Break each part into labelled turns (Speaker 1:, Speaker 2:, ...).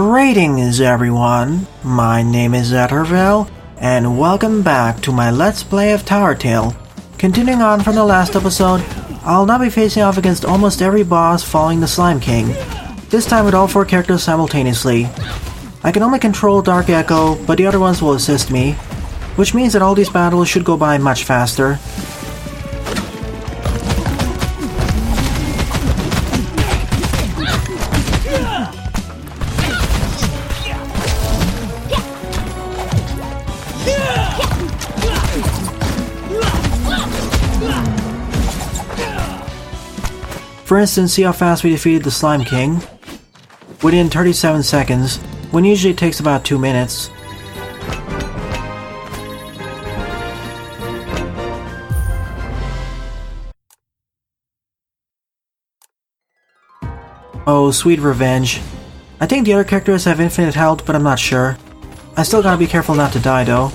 Speaker 1: Greetings everyone, my name is Towertale, and welcome back to my Let's Play of Towertale. Continuing on from the last episode, I'll now be facing off against almost every boss following the Slime King, this time with all 4 characters simultaneously. I can only control Dark Echo, but the other ones will assist me, which means that all these battles should go by much faster. For instance, see how fast we defeated the Slime King? Within 37 seconds, when usually it takes about 2 minutes. Oh, sweet revenge. I think the other characters have infinite health, but I'm not sure. I still gotta be careful not to die though.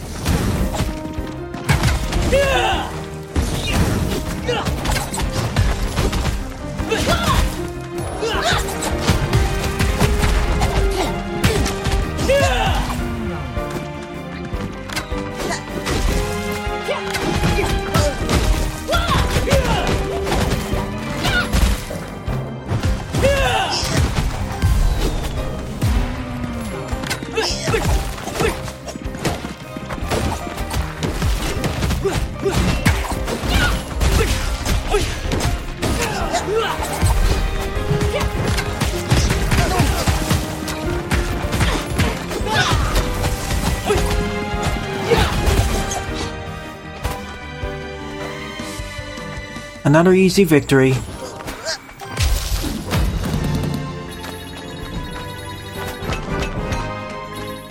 Speaker 1: Another easy victory.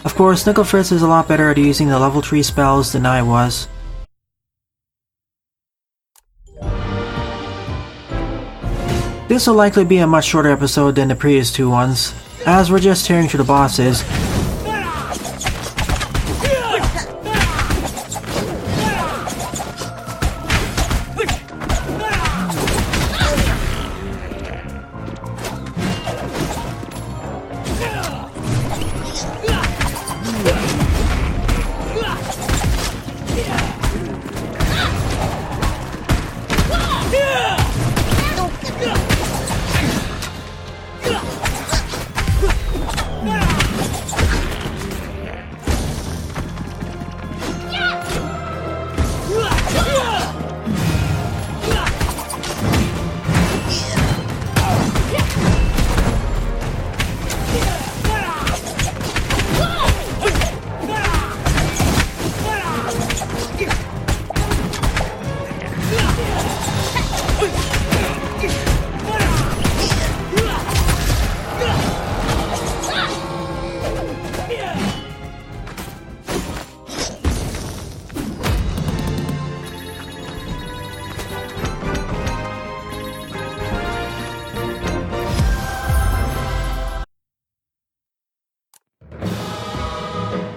Speaker 1: Of course, Nickel Fritz is a lot better at using the level 3 spells than I was. This will likely be a much shorter episode than the previous 2 ones, as we're just tearing through the bosses.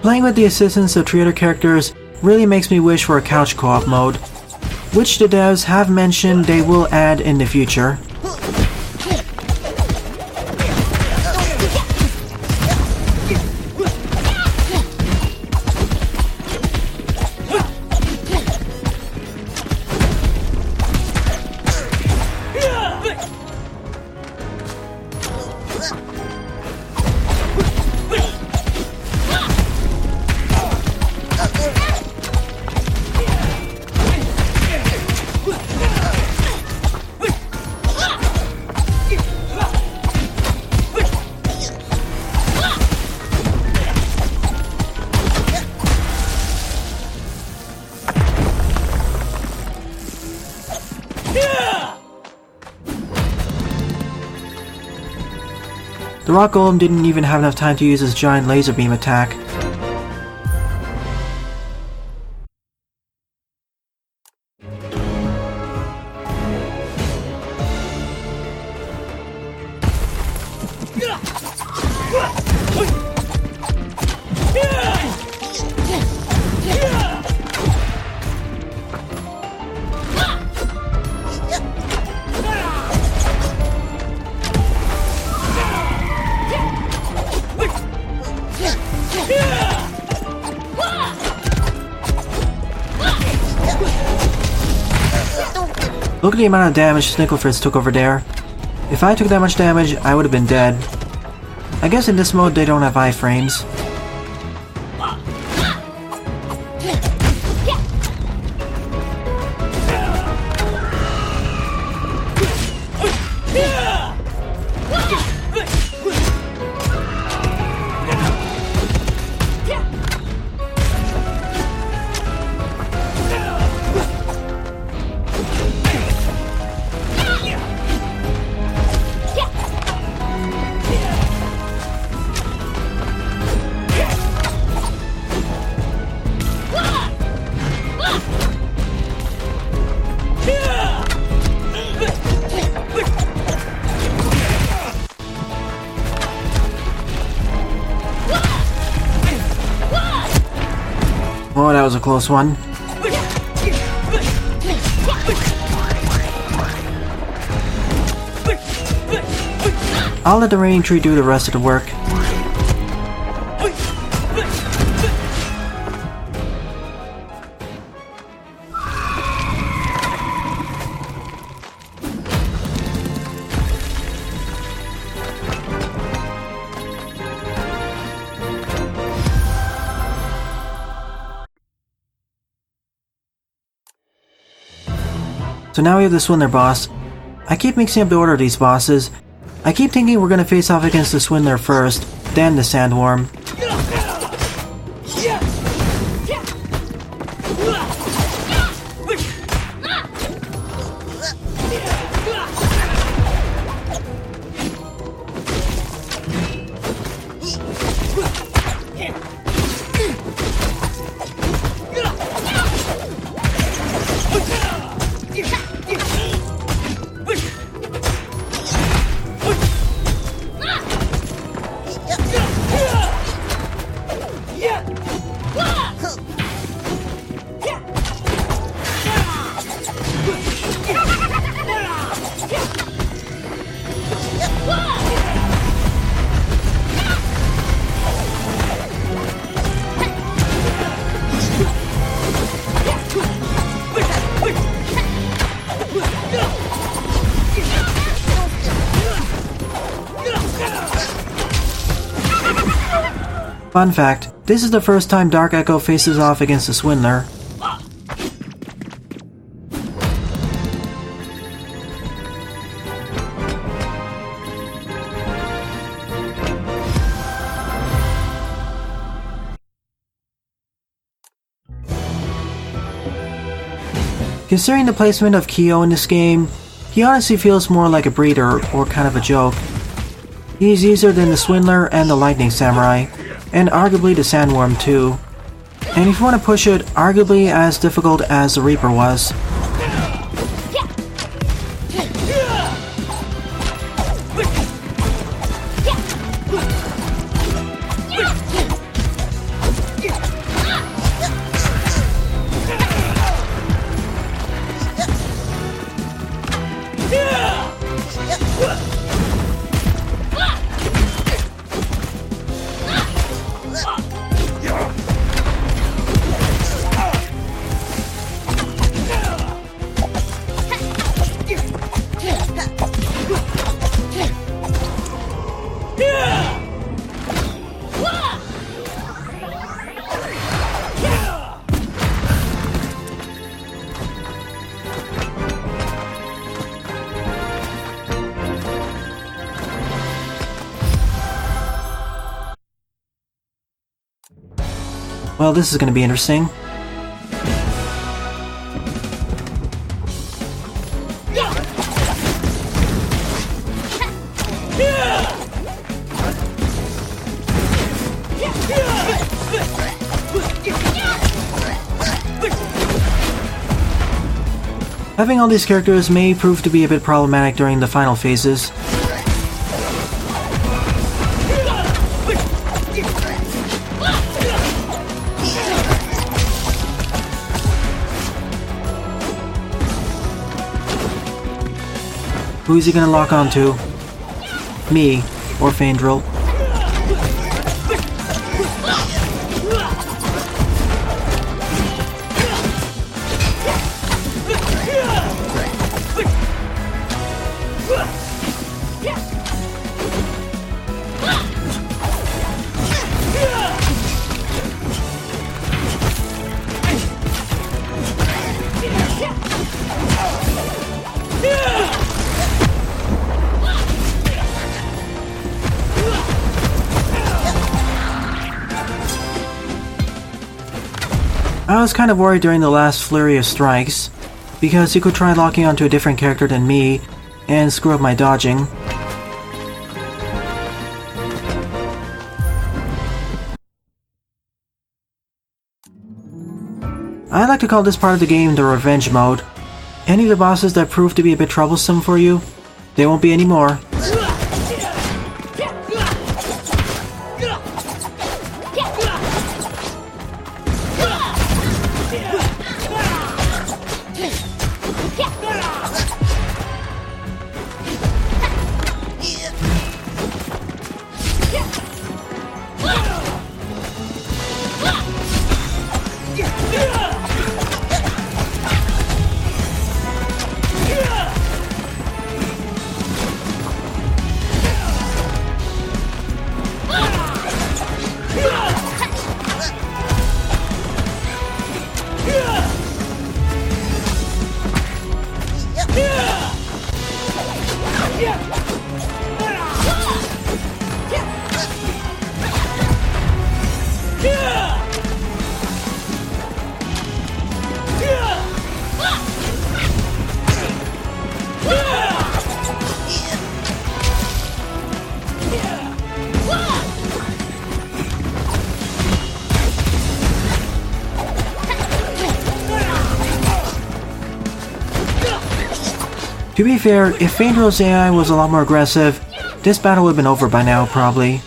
Speaker 1: Playing with the assistance of 3 other characters really makes me wish for a couch co-op mode, which the devs have mentioned they will add in the future. The Rock Golem didn't even have enough time to use his giant laser beam attack. Look at the amount of damage Snicklefritz took over there. If I took that much damage, I would have been dead. I guess in this mode they don't have iframes. Oh, that was a close one. I'll let the rain tree do the rest of the work. So now we have the Swindler boss. I keep mixing up the order of these bosses. I keep thinking we're gonna face off against the Swindler first, then the Sandworm. Fun fact, this is the first time Dark Echo faces off against the Swindler. Considering the placement of Kyo in this game, he honestly feels more like a breeder or kind of a joke. He's easier than the Swindler and the Lightning Samurai, and arguably the Sandworm too. And if you want to push it, arguably as difficult as the Reaper was. Well, this is going to be interesting. Having all these characters may prove to be a bit problematic during the final phases. Who is he gonna lock onto? Me, or Faendril. I was kind of worried during the last flurry of strikes, because he could try locking onto a different character than me and screw up my dodging. I like to call this part of the game the revenge mode. Any of the bosses that prove to be a bit troublesome for you, they won't be anymore. To be fair, if Phaedral's AI was a lot more aggressive, this battle would have been over by now, probably.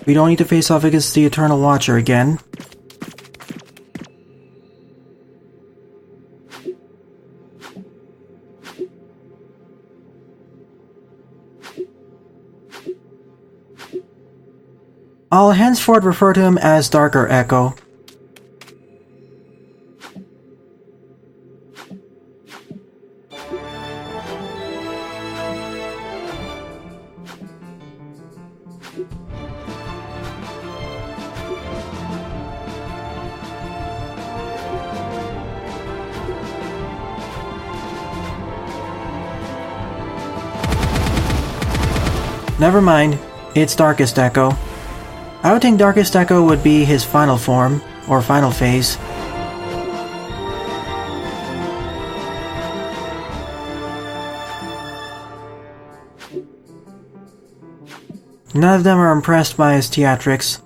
Speaker 1: We don't need to face off against the Eternal Watcher again. I'll henceforth refer to him as Darker Echo. Never mind, it's Darkest Echo. I would think Darkest Echo would be his final form, or final phase. None of them are impressed by his theatrics.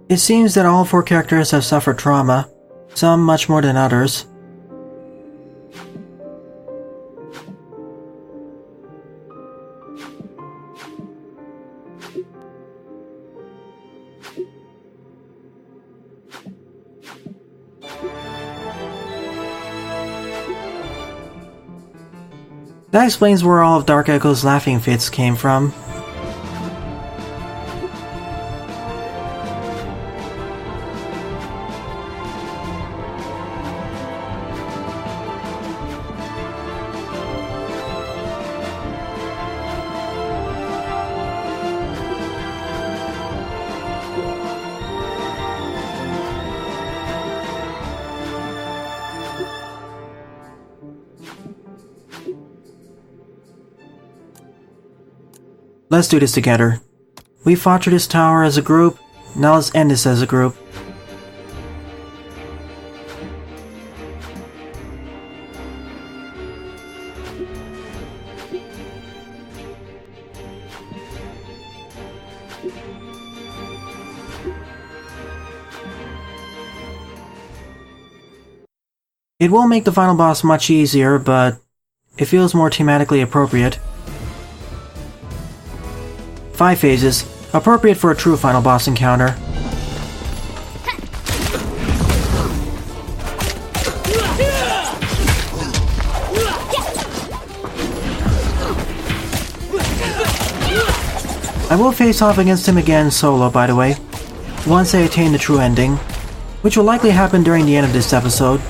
Speaker 1: It seems that all 4 characters have suffered trauma, some much more than others. That explains where all of Dark Echo's laughing fits came from. Let's do this together. We fought through this tower as a group, now let's end this as a group. It will make the final boss much easier, but it feels more thematically appropriate. 5 phases, appropriate for a true final boss encounter. I will face off against him again solo, by the way, once I attain the true ending, which will likely happen during the end of this episode.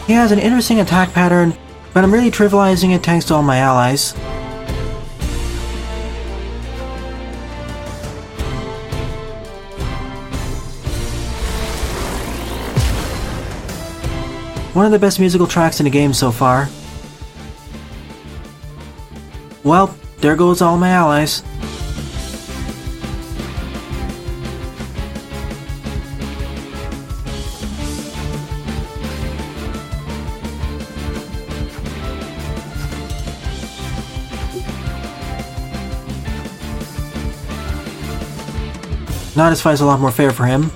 Speaker 1: He has an interesting attack pattern, but I'm really trivializing it thanks to all my allies. One of the best musical tracks in the game so far. Well, there goes all my allies. Now this fight's a lot more fair for him.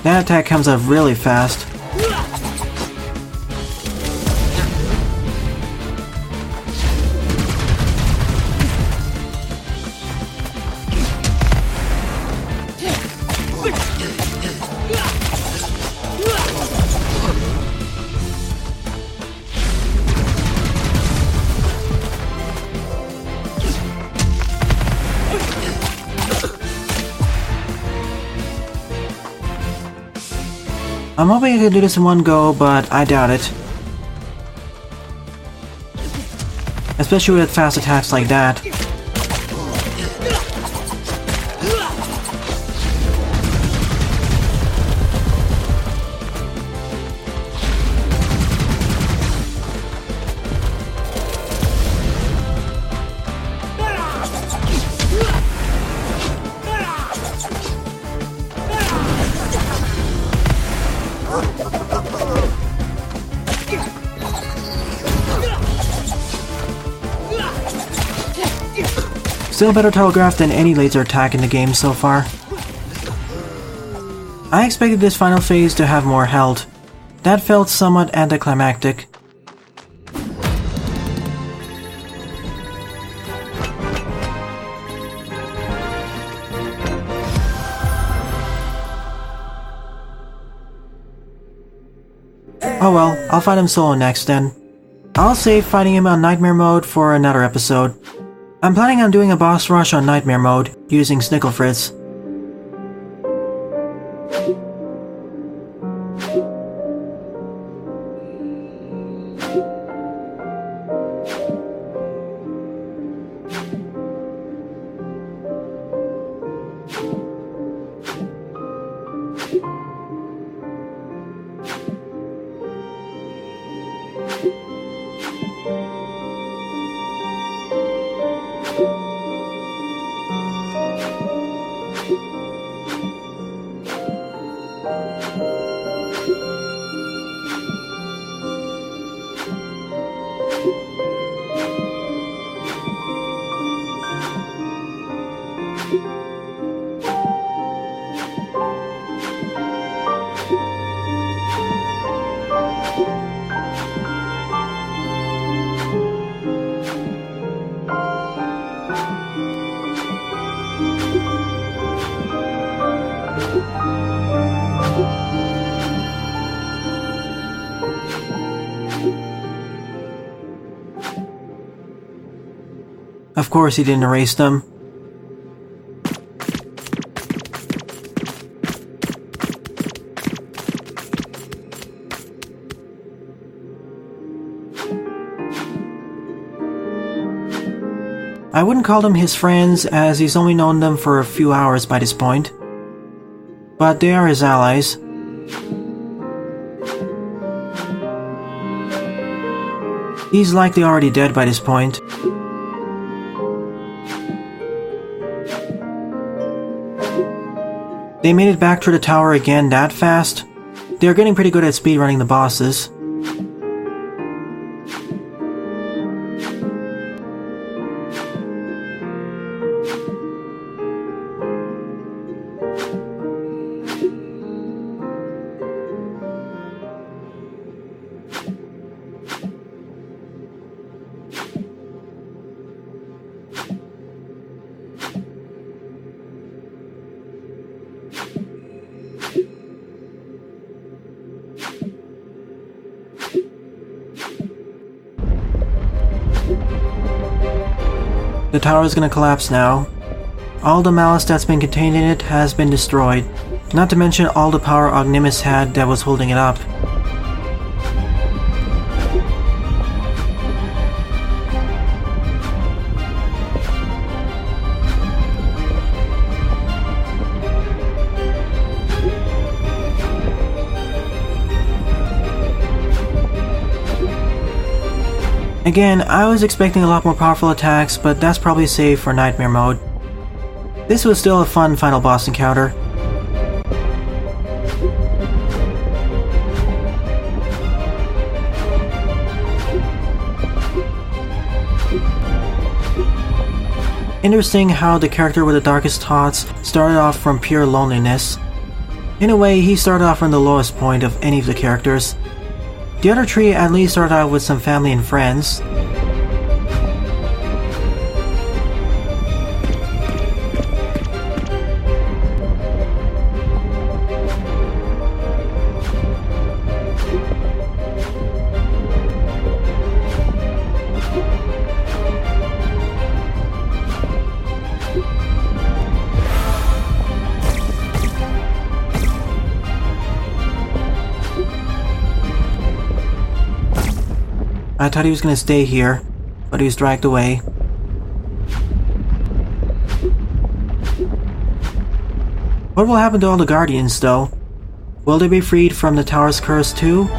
Speaker 1: That attack comes up really fast. I'm hoping I can do this in one go, but I doubt it. Especially with fast attacks like that. Still better telegraphed than any laser attack in the game so far. I expected this final phase to have more health. That felt somewhat anticlimactic. Oh well, I'll fight him solo next then. I'll save fighting him on Nightmare mode for another episode. I'm planning on doing a boss rush on Nightmare mode, using Snicklefritz. Of course he didn't erase them. I wouldn't call them his friends, as he's only known them for a few hours by this point. But they are his allies. He's likely already dead by this point. They made it back to the tower again that fast. They're getting pretty good at speedrunning the bosses. The tower is gonna collapse now. All the malice that's been contained in it has been destroyed, not to mention all the power Ognimus had that was holding it up. Again, I was expecting a lot more powerful attacks, but that's probably safe for Nightmare mode. This was still a fun final boss encounter. Interesting how the character with the darkest thoughts started off from pure loneliness. In a way, he started off from the lowest point of any of the characters. The other three at least started out with some family and friends. I thought he was gonna stay here, but he was dragged away. What will happen to all the Guardians, though? Will they be freed from the tower's curse too?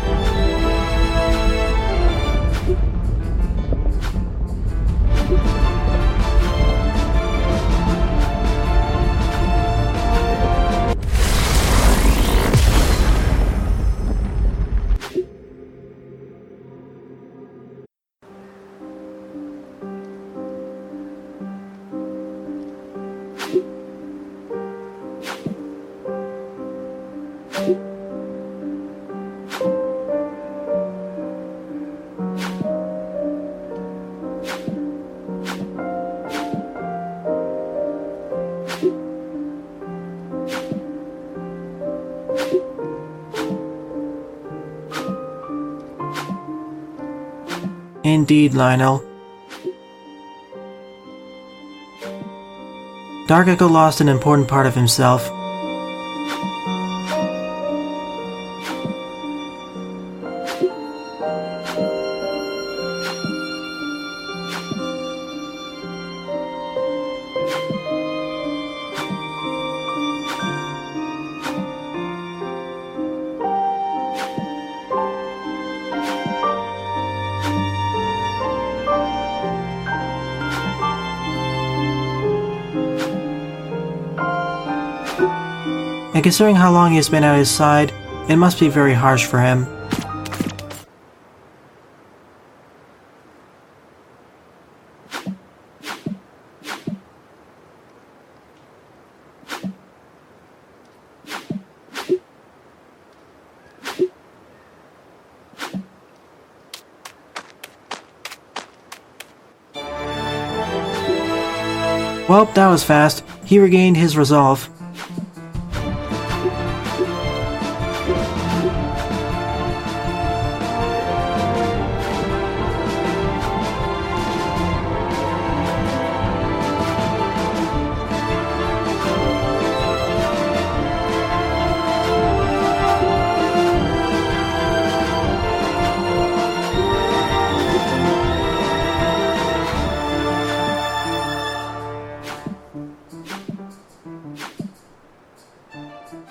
Speaker 1: Indeed, Lionel. Dark Echo lost an important part of himself. And considering how long he has been at his side, it must be very harsh for him. Well, that was fast. He regained his resolve.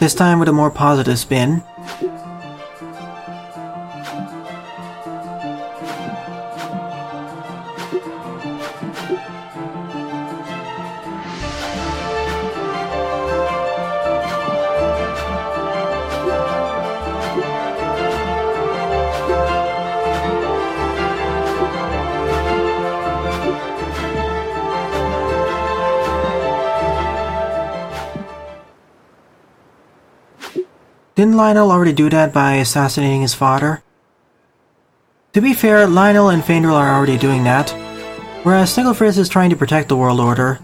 Speaker 1: this time with a more positive spin. Didn't Lionel already do that by assassinating his father? To be fair, Lionel and Faendril are already doing that, whereas Snigglefritz is trying to protect the world order.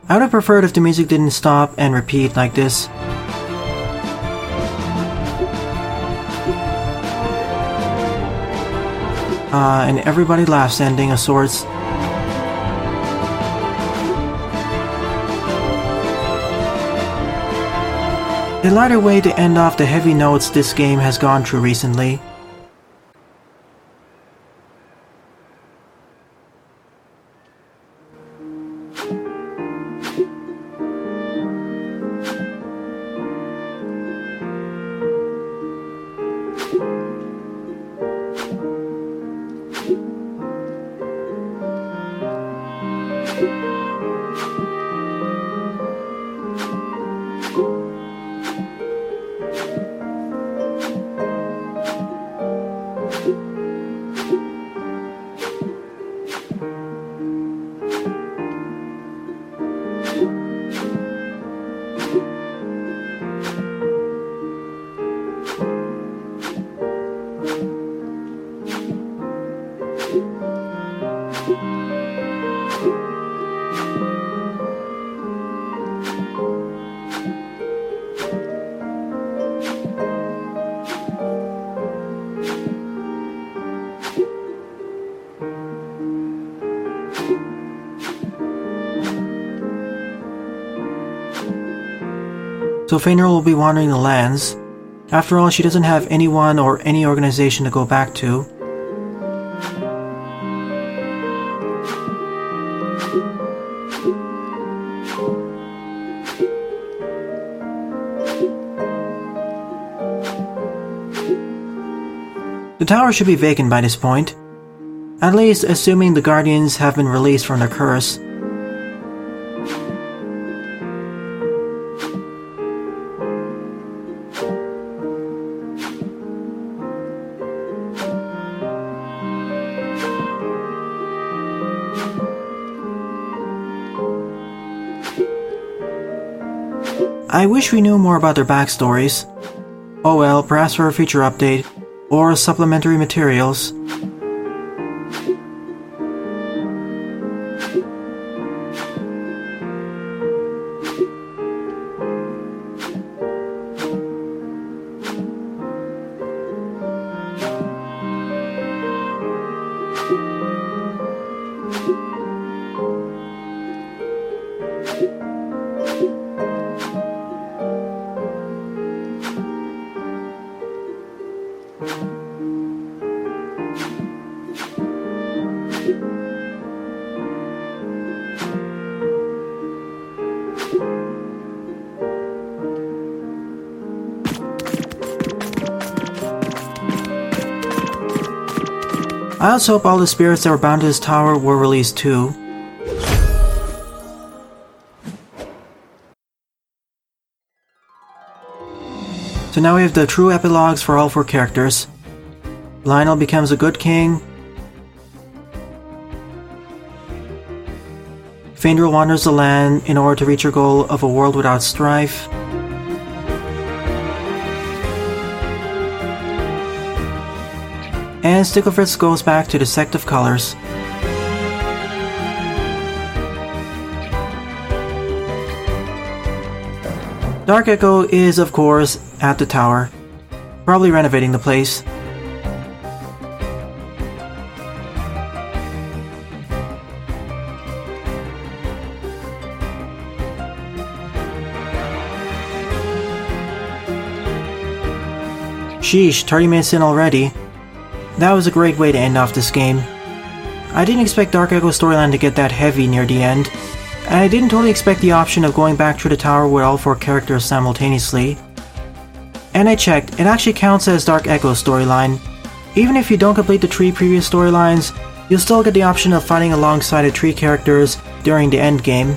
Speaker 1: I would have preferred if the music didn't stop and repeat like this. And everybody laughs ending of sorts. A lighter way to end off the heavy notes this game has gone through recently. So Faendril will be wandering the lands. After all, she doesn't have anyone or any organization to go back to. The tower should be vacant by this point, at least assuming the Guardians have been released from their curse. I wish we knew more about their backstories. Oh well, perhaps for a future update, or supplementary materials. I also hope all the spirits that were bound to this tower were released too. So now we have the true epilogues for all 4 characters. Lionel becomes a good king. Phaedra wanders the land in order to reach her goal of a world without strife. And Sticklefritz goes back to the sect of colors. Dark Echo is, of course, at the tower, probably renovating the place. Sheesh, 30 minutes in already. That was a great way to end off this game. I didn't expect Dark Echo's storyline to get that heavy near the end, and I didn't totally expect the option of going back through the tower with all 4 characters simultaneously. And I checked, it actually counts as Dark Echo's storyline. Even if you don't complete the 3 previous storylines, you'll still get the option of fighting alongside the 3 characters during the endgame.